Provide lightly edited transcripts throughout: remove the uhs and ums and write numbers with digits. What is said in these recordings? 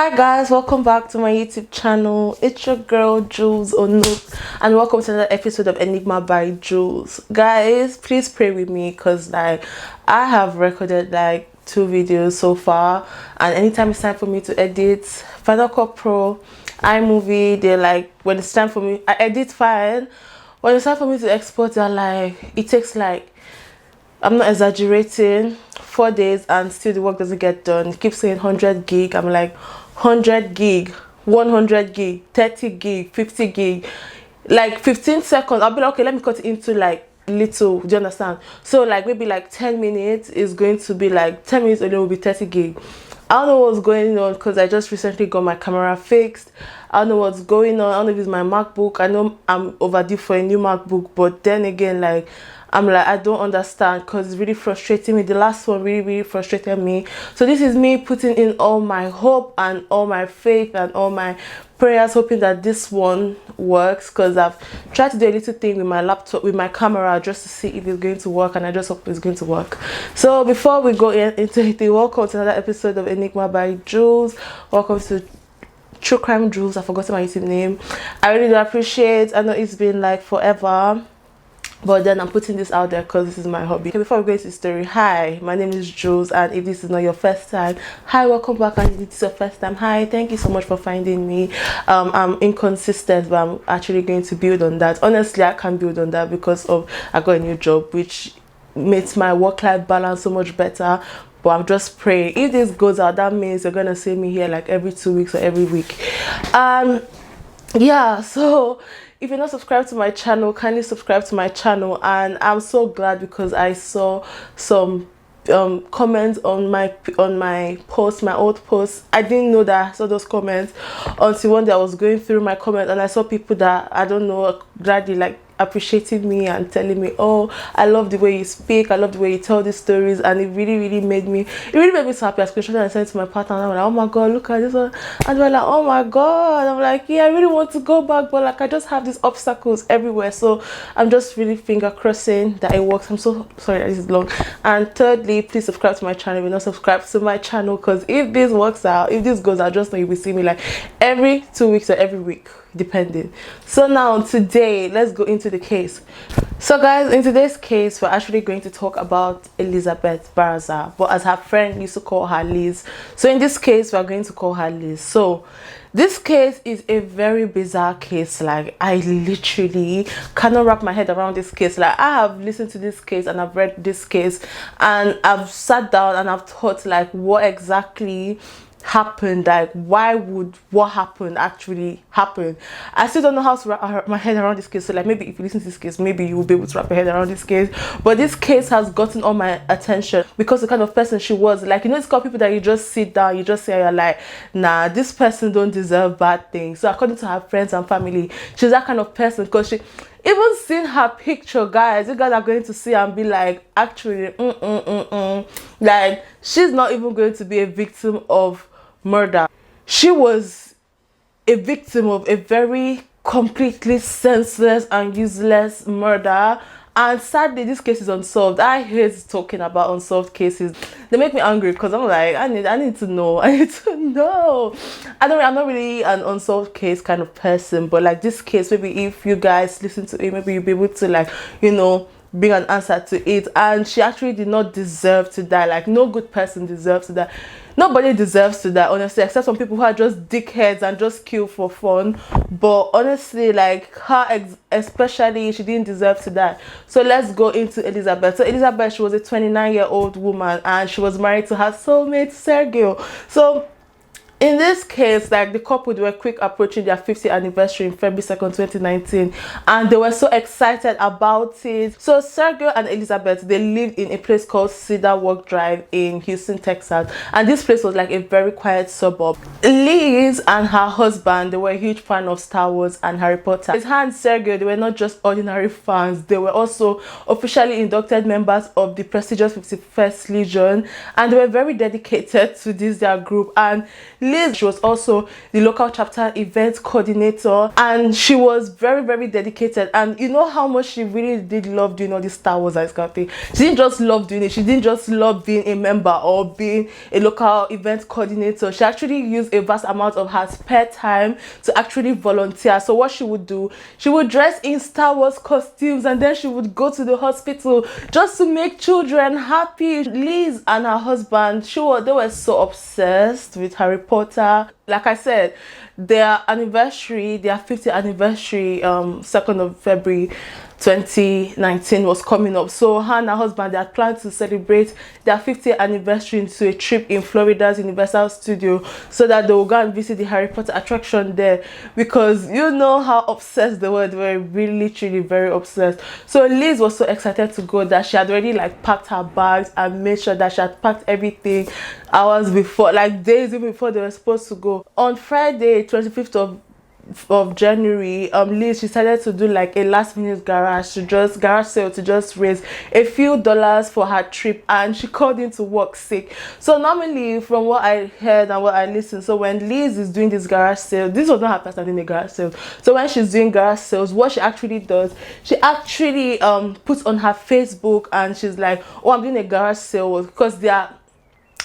Hi guys, welcome back to my YouTube channel. It's your girl Jules Onuk and welcome to another episode of Enigma by Jules. Guys, please pray with me because I have recorded 2 videos so far, and anytime it's time for me to edit, Final Cut Pro, iMovie, they're when it's time for me, I edit fine. When it's time for me to export, it takes I'm not exaggerating, 4 days and still the work doesn't get done. It keeps saying 100 gig. I'm like, 100 gig, 100 gig, 30 gig, 50 gig, 15 seconds. I'll be like, okay, let me cut it into little. Do you understand? So maybe 10 minutes is going to be 10 minutes only will be 30 gig. I don't know what's going on because I just recently got my camera fixed. I don't know what's going on. I don't know if it's my MacBook. I know I'm overdue for a new MacBook, but then again, I don't understand because it's really frustrating me. The last one really frustrated me. So this is me putting in all my hope and all my faith and all my prayers, hoping that this one works, because I've tried to do a little thing with my laptop, with my camera, just to see if it's going to work, and I just hope it's going to work. So before we go into it, welcome to another episode of Enigma by Jules. Welcome to True Crime Jules. I forgot my YouTube name. I really do appreciate. I know it's been forever, but then I'm putting this out there because this is my hobby. Okay, before we go into the story, hi, my name is Jules, and if this is not your first time, hi, welcome back. And if it's your first time, hi, thank you so much for finding me. I'm inconsistent, but I'm actually going to build on that. Honestly, I can't build on that because I got a new job, which makes my work-life balance so much better. But I'm just praying if this goes out, that means you're gonna see me here every 2 weeks or every week. Yeah, so if you're not subscribed to my channel, kindly subscribe to my channel. And I'm so glad because I saw some comments on my post, my old post. I didn't know that I saw those comments until one day I was going through my comments and I saw people that I don't know gladly appreciating me and telling me, oh, I love the way you speak, I love the way you tell these stories, and it really made me so happy. I screenshot and I sent it to my partner and I'm like, oh my god, look at this one, and they're like, oh my god. I'm like, yeah, I really want to go back, but I just have these obstacles everywhere. So I'm just really finger crossing that it works. I'm so sorry that this is long. And thirdly, please subscribe to my channel if you're not subscribed to my channel, because if this works out, if this goes out, just know you will see me every 2 weeks or every week, depending. So now today, let's go into the case. So guys, in today's case, we're actually going to talk about Elizabeth Barraza, but as her friend used to call her Liz. So in this case, we're going to call her Liz. So this case is a very bizarre case. I literally cannot wrap my head around this case. I have listened to this case and I've read this case and I've sat down and I've thought what exactly happened, why would what happened actually happen. I still don't know how to wrap my head around this case. So maybe if you listen to this case, maybe you will be able to wrap your head around this case. But this case has gotten all my attention because the kind of person she was. It's kind of people that you just sit down, you just say, you're like, nah, this person don't deserve bad things. So according to her friends and family, she's that kind of person, because she even seen her picture, guys. You guys are going to see and be actually, she's not even going to be a victim of murder. She was a victim of a very completely senseless and useless murder. And sadly, this case is unsolved. I hate talking about unsolved cases. They make me angry because I'm like, I need to know. I need to know. I'm not really an unsolved case kind of person, but this case, maybe if you guys listen to it, maybe you'll be able to bring an answer to it. And she actually did not deserve to die. No good person deserves to die. Nobody deserves to die, honestly, except some people who are just dickheads and just kill for fun. But honestly, her especially, she didn't deserve to die. So let's go into Elizabeth. So Elizabeth, she was a 29-year-old woman and she was married to her soulmate Sergio. So in this case, the couple, they were quick approaching their 50th anniversary in February 2nd, 2019, and they were so excited about it. So Sergio and Elizabeth, they lived in a place called Cedar Walk Drive in Houston, Texas, and this place was a very quiet suburb. Liz and her husband, they were a huge fan of Star Wars and Harry Potter. Liz and Sergio, they were not just ordinary fans, they were also officially inducted members of the prestigious 51st Legion, and they were very dedicated to their group. And Liz, she was also the local chapter event coordinator, and she was very, very dedicated. And you know how much she really did love doing all this Star Wars and kind of thing. She didn't just love doing it, she didn't just love being a member or being a local event coordinator. She actually used a vast amount of her spare time to actually volunteer. So what she would do, she would dress in Star Wars costumes, and then she would go to the hospital just to make children happy. Liz and her husband, they were so obsessed with Harry Potter. Like I said, their 50th anniversary, 2nd of February 2019 was coming up. So her and her husband, they had planned to celebrate their 50th anniversary into a trip in Florida's Universal Studio, so that they will go and visit the Harry Potter attraction there, because you know how obsessed they were. They were really literally very obsessed. So Liz was so excited to go that she had already like packed her bags and made sure that she had packed everything hours before, like days even before they were supposed to go. On Friday 25th of January, Liz decided to do like a last minute garage sale to just raise a few dollars for her trip, and she called into work sick. So normally, from what I heard and what I listened, so when Liz is doing this garage sale, this was not her first time doing a garage sale. So when she's doing garage sales, what she actually does, she actually puts on her Facebook, and she's like, oh, I'm doing a garage sale, because they are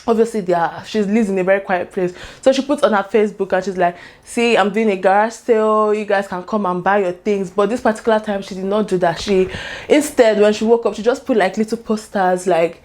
obviously she lives in a very quiet place. So she puts on her Facebook and she's like, see, I'm doing a garage sale, you guys can come and buy your things. But this particular time she did not do that. She instead, when she woke up, she just put like little posters like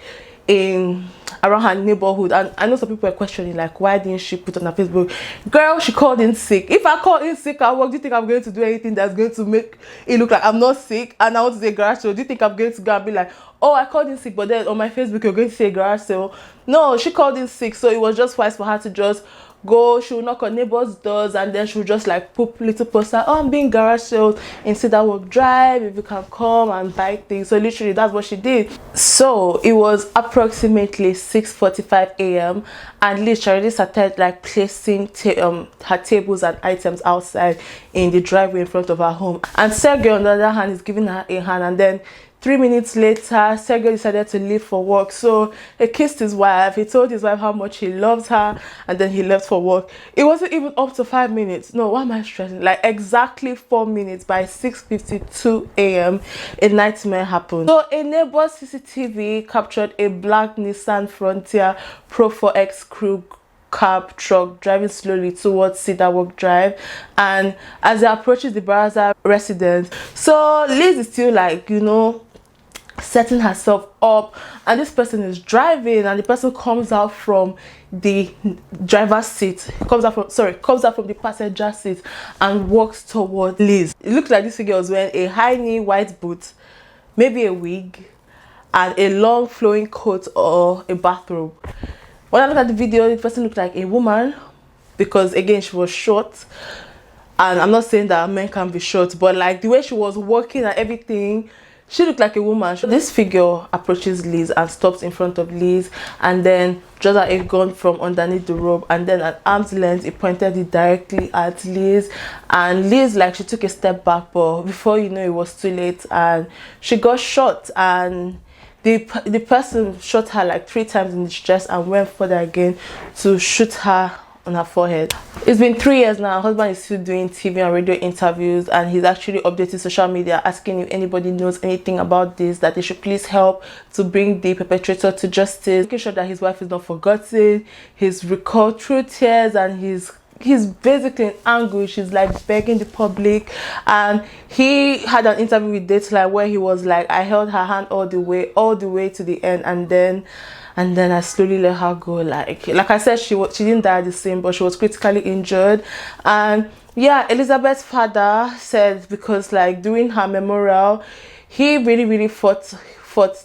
around her neighborhood. And I know some people are questioning, like, why didn't she put on her Facebook? Girl, she called in sick. If I call in sick at work, do you think I'm going to do anything that's going to make it look like I'm not sick and I want to say garage sale? Do you think I'm going to go and be like, oh, I called in sick, but then on my Facebook you're going to say garage sale? No, she called in sick, so it was just wise for her to just go. She would knock on neighbors' doors, and then she would just like put little poster, oh, I'm being garage sale in Cedar Walk Drive, if you can come and buy things. So literally that's what she did. So it was approximately 6:45 a.m. and Liz already started like placing her tables and items outside in the driveway in front of her home. And Sergey, on the other hand, is giving her a hand. And then 3 minutes later, Sergey decided to leave for work. So he kissed his wife. He told his wife how much he loves her, and then he left for work. It wasn't even up to 5 minutes. No, why am I stressing? Like exactly 4 minutes, by 6:52 a.m., a nightmare happened. So a neighbor's CCTV captured a black Nissan Frontier Pro 4X crew cab truck driving slowly towards Cedar Walk Drive, and as it approaches the Barraza residence, so Liz is still like, you know, setting herself up, and this person is driving, and the person comes out from the driver's seat, comes out from the passenger seat and walks toward Liz. It looks like this figure was wearing a high knee white boot, maybe a wig, and a long flowing coat or a bathrobe. When I look at the video, the person looked like a woman, because again she was short, and I'm not saying that men can be short, but like the way she was walking and everything, she looked like a woman. This figure approaches Liz and stops in front of Liz, and then draws out a gun from underneath the robe, and then at arm's length it pointed it directly at Liz. And Liz, like, she took a step back, but before you know, it was too late and she got shot. And the person shot her like 3 times in the chest and went further again to shoot her on her forehead. It's been 3 years now. Her husband is still doing TV and radio interviews, and he's actually updating social media asking if anybody knows anything about this, that they should please help to bring the perpetrator to justice, making sure that his wife is not forgotten. He's recalled through tears, and he's basically in anguish. He's like begging the public. And he had an interview with Dateline where he was like, I held her hand all the way to the end, and then I slowly let her go. Like I said, she didn't die the same, but she was critically injured. And yeah, Elizabeth's father said, because like during her memorial, he really fought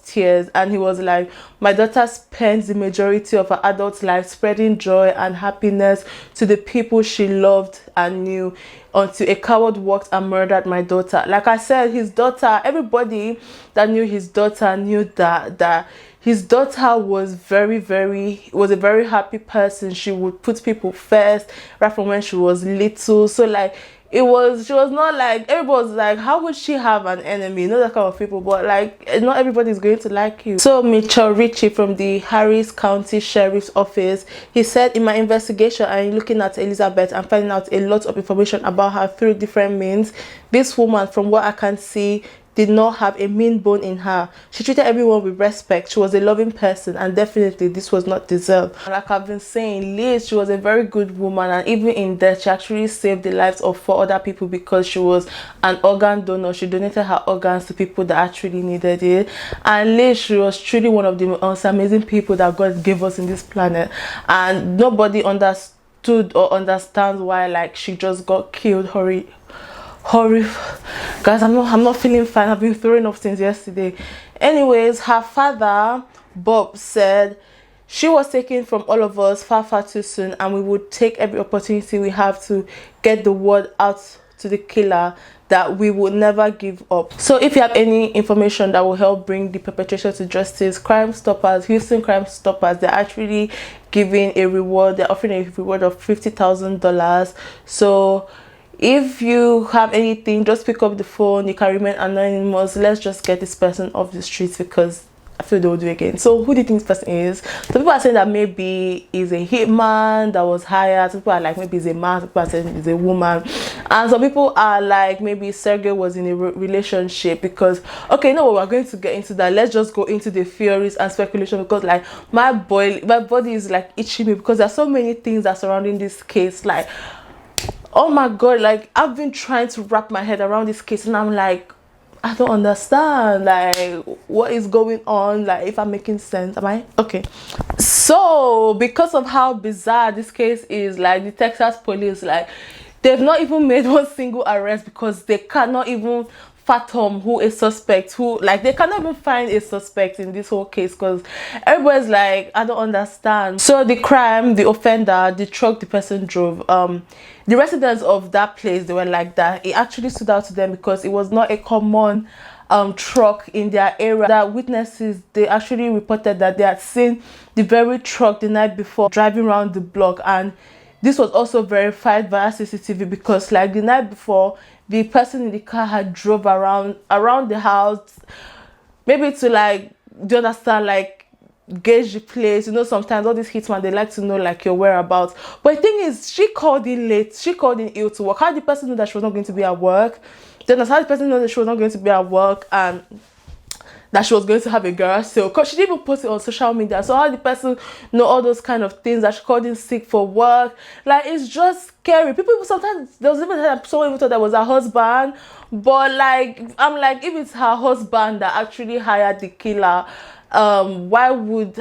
tears, and he was like, my daughter spends the majority of her adult life spreading joy and happiness to the people she loved and knew, until a coward walked and murdered my daughter. Like I said, his daughter, everybody that knew his daughter knew that his daughter was a very happy person. She would put people first right from when she was little. So like, she was not like, everybody was like, how would she have an enemy? You know, that kind of people. But like, not everybody is going to like you. So maturity chief from the Harris County Sheriff's Office. He said, in my investigation and looking at Elizabeth and finding out a lot of information about her through different means, this woman, from what I can see, did not have a mean bone in her. She treated everyone with respect. She was a loving person, and definitely this was not deserved. And like I've been saying, Liz, she was a very good woman, and even in death she actually saved the lives of 4 other people because she was an organ donor. She donated her organs to people that actually needed it. And Liz, she was truly one of the most amazing people that God gave us in this planet, and nobody understood or understands why like she just got killed. Horrible, guys. I'm not feeling fine. I've been throwing up since yesterday. Anyways, her father Bob said she was taken from all of us far too soon, and we would take every opportunity we have to get the word out to the killer that we would never give up. So if you have any information that will help bring the perpetrator to justice, Crime Stoppers, Houston Crime Stoppers, they're actually giving a reward. They're offering a reward of $50,000. So if you have anything, just pick up the phone. You can remain anonymous. Let's just get this person off the streets, because I feel they will do it again. So who do you think this person is? So people are saying that maybe he's a hitman that was hired. Some people are like maybe he's a man. Some people are saying he's a woman, and some people are like maybe Sergey was in a relationship. Because okay, no, we're going to get into that. Let's just go into the theories and speculation, because like my body is like itching me, because there's so many things that surrounding this case. Like, oh my God, like I've been trying to wrap my head around this case, and I'm like, I don't understand, like what is going on, like if I'm making sense. Am I okay? So because of how bizarre this case is, like the Texas police, like they've not even made one single arrest, because they cannot even fathom who a suspect, who like they cannot even find a suspect in this whole case, because everybody's like, I don't understand. So the crime, the offender, the truck the person drove, the residents of that place, they were like that. It actually stood out to them because it was not a common truck in their area. That witnesses, they actually reported that they had seen the very truck the night before driving around the block, and this was also verified via CCTV, because like the night before, the person in the car had drove around the house, maybe to like, do you understand, like gauge the place. You know, sometimes all these hitmen, they like to know like your whereabouts. But the thing is, she called in late, she called in ill to work. How did the person know that she was not going to be at work? Then how did the person know that she was not going to be at work, and that she was going to have a garage sale? Because she didn't even post it on social media. So how did the person know all those kind of things, that she called in sick for work? Like, it's just scary. People sometimes, there was even that someone even thought that was her husband. But like, I'm like, if it's her husband that actually hired the killer, why would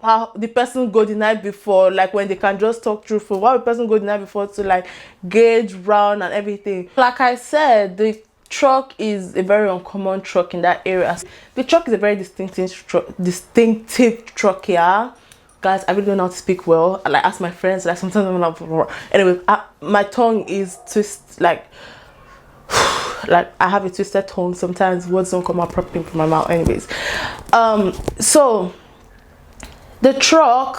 how the person go the night before, like when they can just talk truthful? Why would the person go the night before to like gauge round and everything? Like I said, the truck is a very uncommon truck in that area. The truck is a very distinctive truck here. Guys, I really don't know how to speak well. I like ask my friends, like sometimes I'm like, anyway, my tongue is like I have a twisted tongue. Sometimes words don't come out properly from my mouth. Anyways, so the truck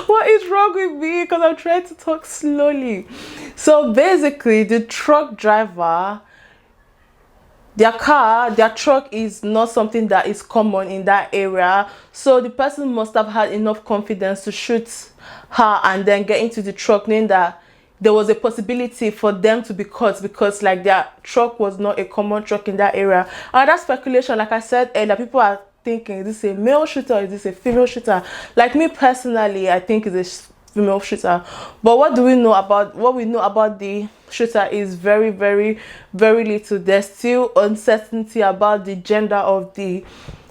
what is wrong with me? Because I'm trying to talk slowly. So basically, the truck driver, their truck is not something that is common in that area. So the person must have had enough confidence to shoot her and then get into the truck, knowing that there was a possibility for them to be caught, because like their truck was not a common truck in that area. And that's speculation. Like I said earlier, people are thinking, is this a male shooter or is this a female shooter? Like me personally, I think it's a female shooter. But what we know about the shooter is very, very, very little. There's still uncertainty about the gender of the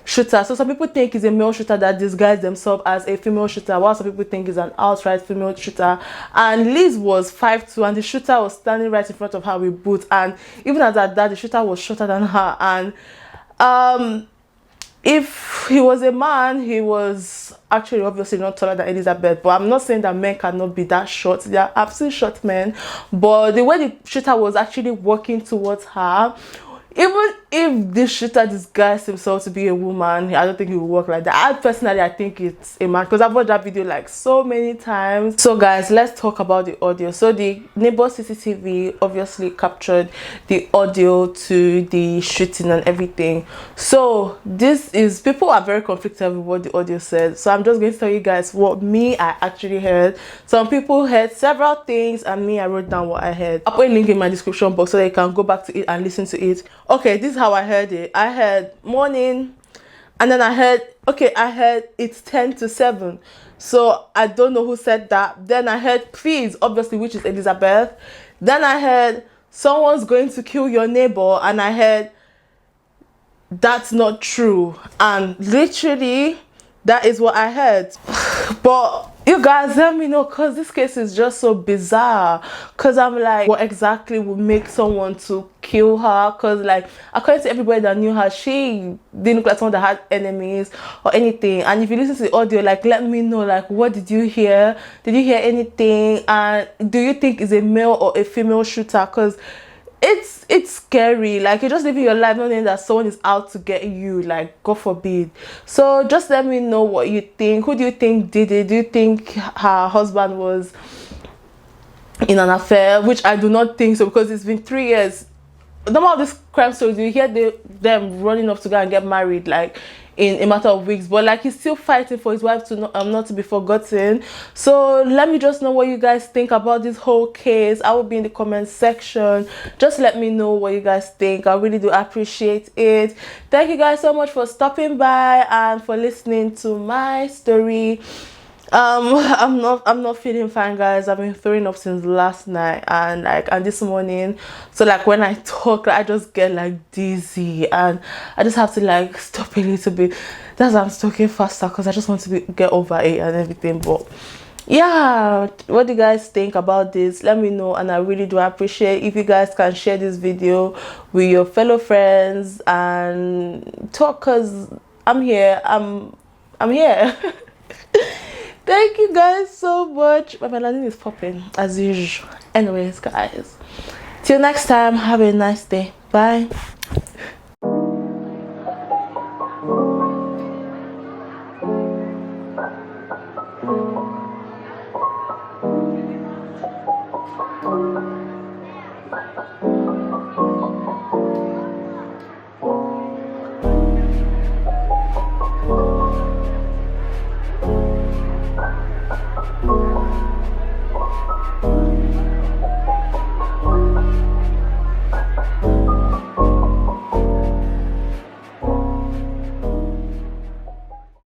shooter. So some people think it's a male shooter that disguised themselves as a female shooter, while some people think it's an outright female shooter. And Liz was 5'2", and the shooter was standing right in front of her with boots. And even at that, the shooter was shorter than her. And if he was a man, he was actually obviously not taller than Elizabeth. But I'm not saying that men cannot be that short. I've seen short men. But the way the shooter was actually walking towards her, Even if the shooter disguised himself to be a woman, I don't think it will work like that. I think it's a man, because I've watched that video like so many times. So guys, let's talk about the audio. So the neighbor CCTV obviously captured the audio to the shooting and everything. So this is, people are very conflicted with what the audio said, so I'm just going to tell you guys what I actually heard. Some people heard several things, and I wrote down what I heard. I'll put a link in my description box so that you can go back to it and listen to it. Okay, this is how I heard it. I heard morning, and then I heard it's 10 to 7. So I don't know who said that. Then I heard please, obviously, which is Elizabeth. Then I heard someone's going to kill your neighbor, and I heard that's not true. And literally that is what I heard. But you guys, let me know, because this case is just so bizarre. Because I'm like, what exactly would make someone to kill her? Because like, according to everybody that knew her, she didn't look like someone that had enemies or anything. And if you listen to the audio, like, let me know, like, what did you hear? Did you hear anything? And do you think it's a male or a female shooter? Because it's scary. Like, you're just living your life knowing that someone is out to get you, like, God forbid. So just let me know what you think. Who do you think did it? Do you think her husband was in an affair? Which I do not think so, because it's been 3 years. Some of these crime stories, you hear them running off to go and get married like in a matter of weeks, but like, he's still fighting for his wife to not to be forgotten. So let me just know what you guys think about this whole case. I will be in the comment section. Just let me know what you guys think. I really do appreciate it. Thank you guys so much for stopping by and for listening to my story. I'm not feeling fine, guys. I've been throwing up since last night and this morning. So like, when I talk, I just get like dizzy, and I just have to like stop a little bit. That's why I'm talking faster, because I just want to get over it and everything. But yeah, what do you guys think about this? Let me know, and I really do appreciate if you guys can share this video with your fellow friends and talk, because I'm here. I'm here. Thank you guys so much. My melanin is popping as usual. Anyways, guys, till next time, have a nice day. Bye.